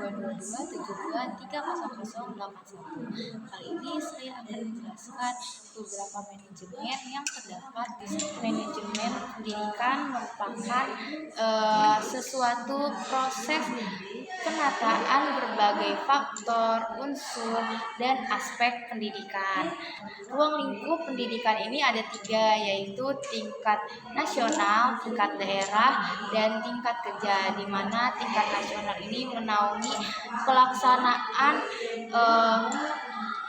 0222723008. Kali ini saya akan menjelaskan beberapa manajemen yang terdapat di manajemen pendidikan merupakan sesuatu proses penataan berbagai faktor, unsur, dan aspek pendidikan. Ruang lingkup pendidikan ini ada 3, yaitu tingkat nasional, tingkat daerah, dan tingkat kerja, di mana tingkat nasional ini menaungi pelaksanaan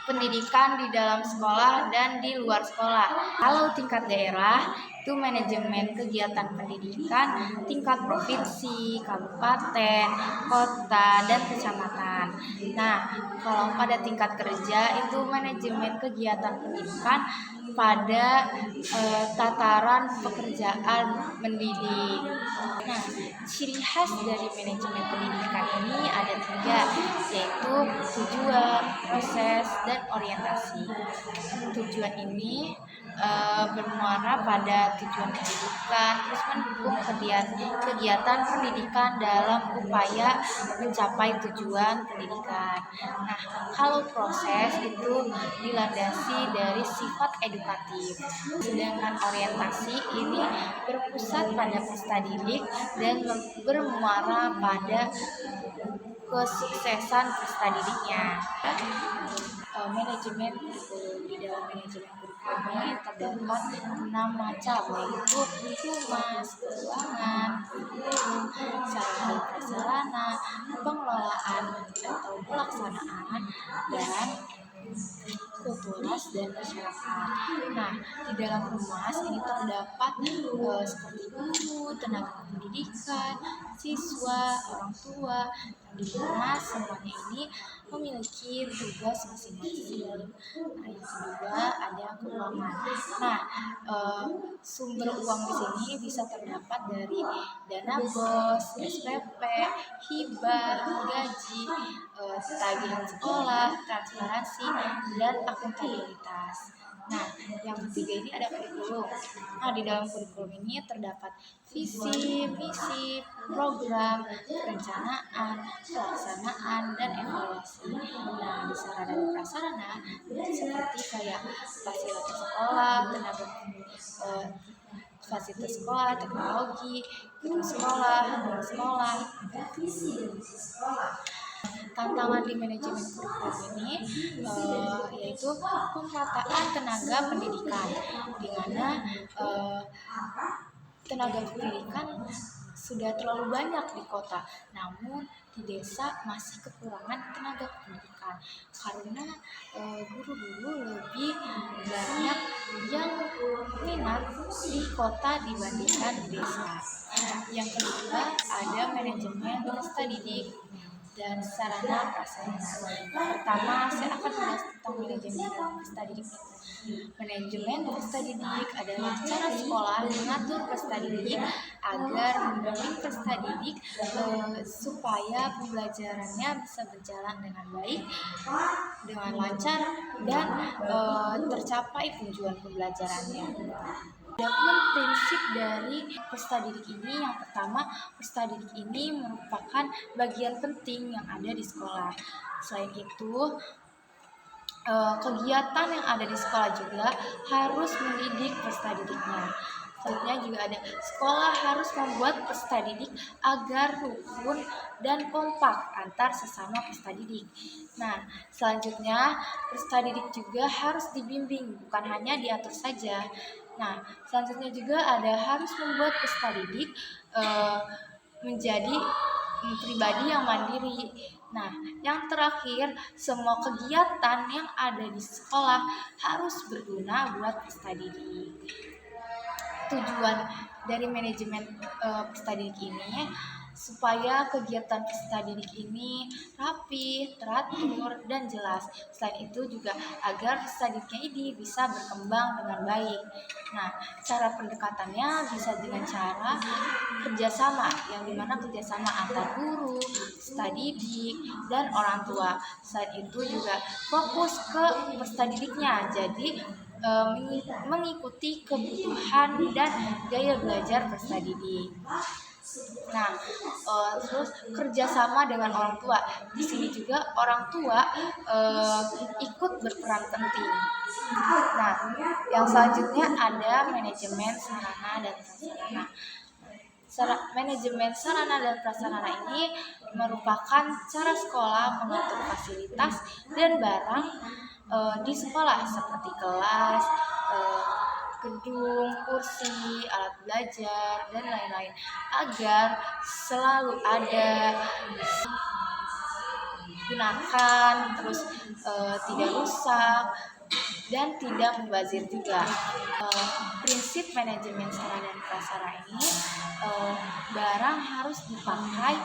pendidikan di dalam sekolah dan di luar sekolah. Kalau tingkat daerah itu manajemen kegiatan pendidikan tingkat provinsi, kabupaten, kota, dan kecamatan. Nah, kalau pada tingkat kerja itu manajemen kegiatan pendidikan pada tataran pekerjaan mendidik. Nah, ciri khas dari manajemen pendidikan ini ada 3, yaitu tujuan, proses, dan orientasi. Tujuan ini bermuara pada tujuan pendidikan, terus mendukung kegiatan pendidikan dalam upaya mencapai tujuan pendidikan. Nah, kalau proses itu dilandasi dari sifat edukatif, sedangkan orientasi ini berpusat pada peserta didik dan bermuara pada kesuksesan peserta didiknya. Manajemen kurikulum. Di dalam manajemen kurikulum ini terdapat 6 macam, yaitu humas, keuangan, kurikulum, sarana prasarana, pengelolaan atau pelaksanaan, dan kulturas dan masyarakat. Nah, di dalam humas ini terdapat seperti guru, tenaga pendidikan, siswa, orang tua, di mana semuanya ini memiliki tugas masing-masing. Nah, yang kedua ada keuangan. Nah, sumber uang di sini bisa terdapat dari dana BOS, SPP, hibah, gaji, tagihan sekolah, transparansi, dan akuntabilitas. Nah, yang ketiga ini ada kurikulum. Nah, di dalam kurikulum ini terdapat visi, misi, program, perencanaan, pelaksanaan, dan evaluasi. Nah, di sarana dan prasarana seperti kayak fasilitas sekolah, fasilitas sekolah, teknologi, gedung sekolah, ruang sekolah. Tantangan di manajemen kurikulum ini yaitu pemerataan tenaga pendidikan, di mana tenaga pendidikan sudah terlalu banyak di kota, namun di desa masih kekurangan tenaga pendidikan karena guru-guru lebih banyak yang minat di kota dibandingkan di desa. Yang kedua ada manajemen peserta didik dan sarana prasarana. Pertama, saya akan membahas tentang manajemen peserta didik. Manajemen peserta didik adalah cara sekolah mengatur peserta didik agar membimbing peserta didik supaya pembelajarannya bisa berjalan dengan baik, dengan lancar, dan tercapai tujuan pembelajarannya. Adapun prinsip dari peserta didik ini, yang pertama, peserta didik ini merupakan bagian penting yang ada di sekolah. Selain itu, kegiatan yang ada di sekolah juga harus mendidik peserta didiknya. Selanjutnya juga ada sekolah harus membuat peserta didik agar rukun dan kompak antar sesama peserta didik. Nah, selanjutnya peserta didik juga harus dibimbing, bukan hanya diatur saja. Nah, selanjutnya juga ada harus membuat peserta didik menjadi pribadi yang mandiri. Nah, yang terakhir, semua kegiatan yang ada di sekolah harus berguna buat peserta didik. Tujuan dari manajemen peserta didik ini supaya kegiatan peserta didik ini rapi, teratur, dan jelas. Selain itu juga agar peserta didiknya ini bisa berkembang dengan baik. Nah, cara pendekatannya bisa dengan cara kerjasama, yang dimana kerjasama antar guru, peserta didik, dan orang tua. Selain itu juga fokus ke peserta didiknya, jadi mengikuti kebutuhan dan gaya belajar peserta didik. Nah, terus kerjasama dengan orang tua. Di sini juga orang tua ikut berperan penting. Nah, yang selanjutnya ada manajemen sarana dan prasarana. Manajemen sarana dan prasarana ini merupakan cara sekolah mengatur fasilitas dan barang di sekolah seperti kelas, eh, gedung, kursi, alat belajar, dan lain-lain agar selalu ada gunakan, terus tidak rusak dan tidak mubazir juga. Prinsip manajemen sarana dan prasarana ini, barang harus dipakai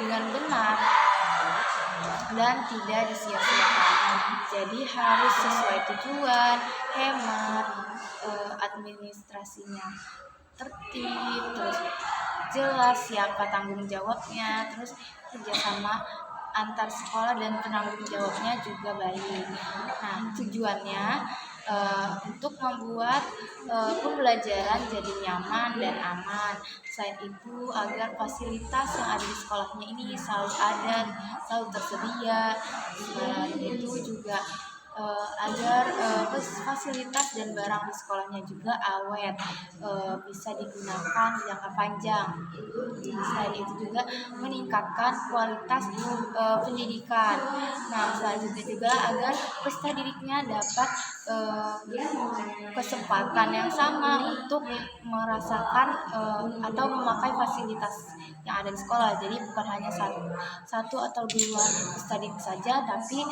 dengan benar dan tidak disia-siakan. Jadi harus sesuai tujuan, hemat, administrasinya tertib, terus jelas siapa tanggung jawabnya, terus kerjasama antar sekolah dan penanggung jawabnya juga baik. Nah, tujuannya untuk membuat pembelajaran jadi nyaman dan aman. Selain itu, agar fasilitas yang ada di sekolahnya ini selalu ada, selalu tersedia. Selain itu juga agar fasilitas dan barang di sekolahnya juga awet, bisa digunakan jangka panjang. Selain itu juga meningkatkan kualitas pendidikan. Nah, selanjutnya juga agar peserta didiknya dapat kesempatan yang sama untuk merasakan atau memakai fasilitas yang ada di sekolah. Jadi bukan hanya satu atau dua peserta didik saja, tapi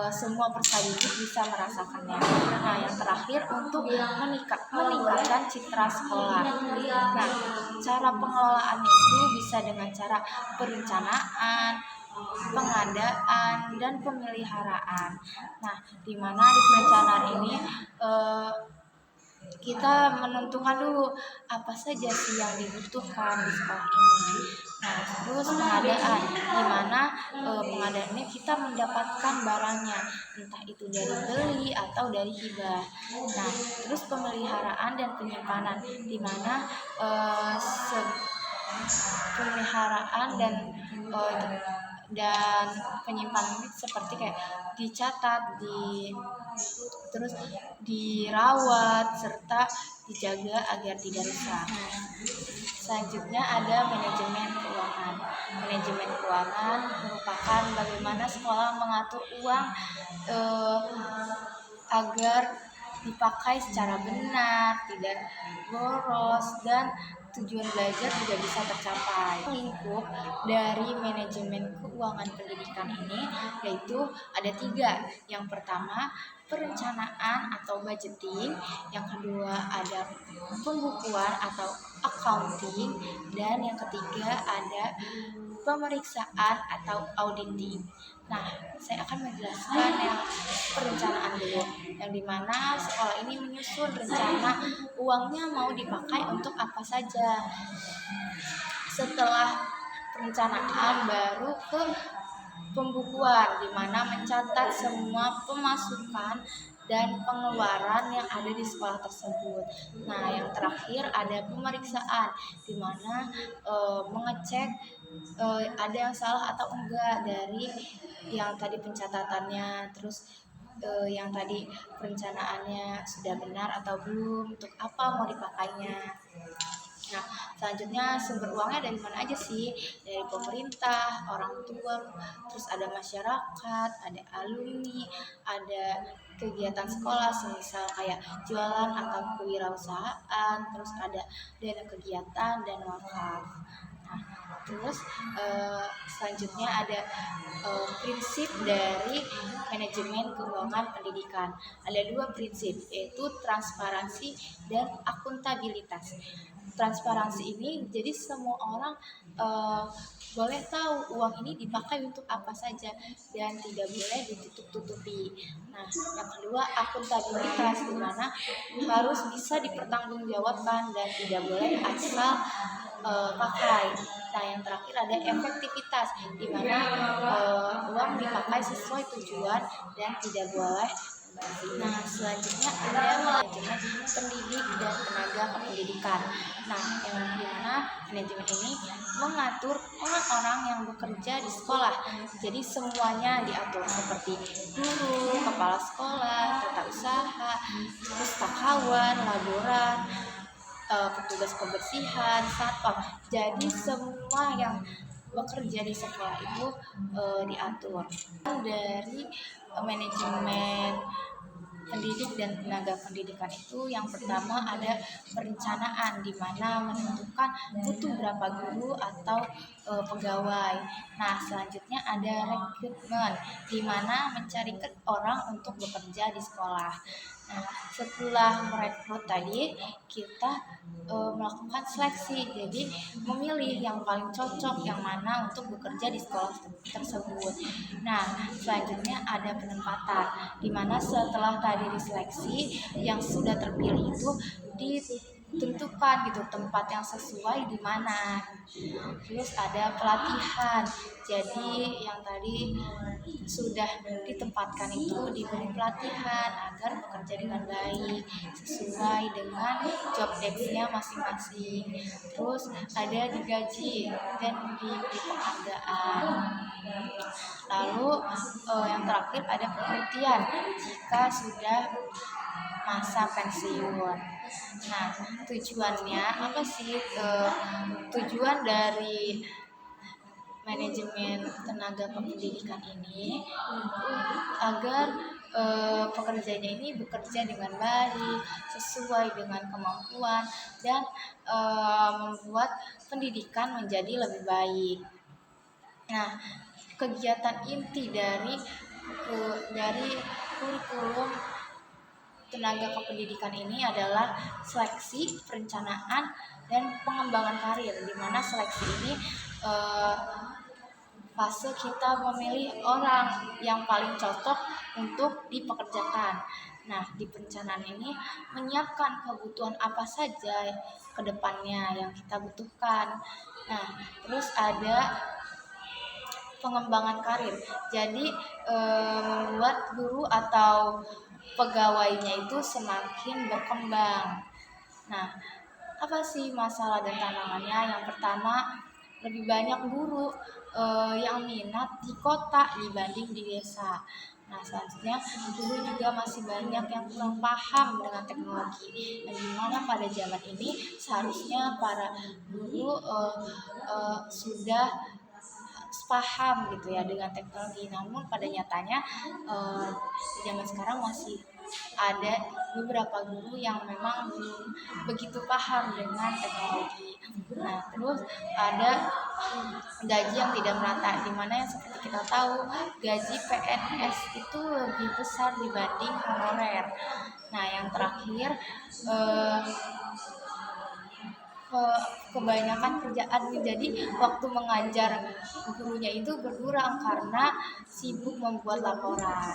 semua peserta didik bisa merasakannya. Nah, yang terakhir untuk meningkatkan citra sekolah. Nah, cara pengelolaannya itu bisa dengan cara perencanaan, pengadaan, dan pemeliharaan. Nah, di mana di perencanaan ini kita menentukan dulu apa saja sih yang dibutuhkan di sekolah ini. Nah, terus pengadaan, di mana pengadaan ini kita mendapatkan barangnya, entah itu dari beli atau dari hibah. Nah, terus pemeliharaan dan penyimpanan, di mana pemeliharaan dan penyimpanan ini seperti kayak dicatat, terus dirawat serta dijaga agar tidak rusak. Selanjutnya ada manajemen keuangan. Manajemen keuangan merupakan bagaimana sekolah mengatur uang agar dipakai secara benar, tidak boros, dan tujuan belajar juga bisa tercapai. Lingkup dari manajemen keuangan pendidikan ini yaitu ada 3. Yang pertama, perencanaan atau budgeting. Yang kedua, ada pembukuan atau accounting. Dan yang ketiga, ada pemeriksaan atau auditing. Nah, saya akan menjelaskan yang perencanaan dulu, yang dimana sekolah ini menyusun rencana uangnya mau dipakai untuk apa saja. Setelah perencanaan baru ke pembukuan, dimana mencatat semua pemasukan dan pengeluaran yang ada di sekolah tersebut. Nah, yang terakhir ada pemeriksaan, dimana mengecek ada yang salah atau enggak dari yang tadi pencatatannya, terus yang tadi perencanaannya sudah benar atau belum, untuk apa mau dipakainya. Nah, selanjutnya sumber uangnya dari mana aja sih? Dari pemerintah, orang tua, terus ada masyarakat, ada alumni, ada kegiatan sekolah, semisal kayak jualan atau kewirausahaan, terus ada dana kegiatan dan wakaf. Nah, terus selanjutnya ada prinsip dari manajemen keuangan pendidikan. Ada 2 prinsip, yaitu transparansi dan akuntabilitas. Transparansi ini jadi semua orang boleh tahu uang ini dipakai untuk apa saja dan tidak boleh ditutup-tutupi. Nah, yang kedua akuntabilitas, di mana harus bisa dipertanggungjawabkan dan tidak boleh asal pakai. Nah, yang terakhir ada efektivitas, di mana uang dipakai sesuai tujuan dan tidak boleh. Nah, selanjutnya ada manajemen pendidik dan tenaga pendidik. pendidikan. Nah, yang dimana manajemen ini mengatur orang-orang yang bekerja di sekolah. Jadi semuanya diatur seperti guru, kepala sekolah, tata usaha, pustakawan, laboran, petugas kebersihan, satpam. Jadi semua yang bekerja di sekolah itu diatur. Dari manajemen pendidik dan tenaga pendidikan itu yang pertama ada perencanaan, di mana menentukan butuh berapa guru atau pegawai. Nah, selanjutnya ada rekrutmen, di mana mencari orang untuk bekerja di sekolah. Nah, setelah merekrut tadi, kita melakukan seleksi, jadi memilih yang paling cocok yang mana untuk bekerja di sekolah tersebut. Nah, selanjutnya ada penempatan, di mana setelah tadi diseleksi, yang sudah terpilih itu ditentukan gitu tempat yang sesuai di mana. Terus ada pelatihan, jadi yang tadi sudah ditempatkan itu diberi pelatihan agar bekerja dengan baik sesuai dengan job desk-nya masing-masing. Terus ada digaji dan diberi penghargaan. Lalu yang terakhir ada penghentian jika sudah masa pensiun. Nah, tujuannya apa sih? Tujuan dari manajemen tenaga kependidikan ini agar pekerjanya ini bekerja dengan baik, sesuai dengan kemampuan, dan membuat pendidikan menjadi lebih baik. Nah, kegiatan inti dari kurikulum tenaga kependidikan ini adalah seleksi, perencanaan, dan pengembangan karir, di mana seleksi ini fase kita memilih orang yang paling cocok untuk dipekerjakan. Nah, di perencanaan ini menyiapkan kebutuhan apa saja ke depannya yang kita butuhkan. Nah, terus ada pengembangan karir. Jadi membuat guru atau pegawainya itu semakin berkembang. Nah, apa sih masalah dan tantangannya? Yang pertama, lebih banyak guru yang minat di kota dibanding di desa. Nah, selanjutnya guru juga masih banyak yang kurang paham dengan teknologi. Dan dimana pada zaman ini seharusnya para guru sudah paham gitu ya dengan teknologi. Namun pada nyatanya di zaman sekarang masih ada beberapa guru yang memang belum begitu paham dengan teknologi. Nah, terus ada gaji yang tidak merata, di mana yang seperti kita tahu gaji PNS itu lebih besar dibanding honorer. Nah, yang terakhir kebanyakan kerjaan, jadi waktu mengajar gurunya itu berkurang karena sibuk membuat laporan.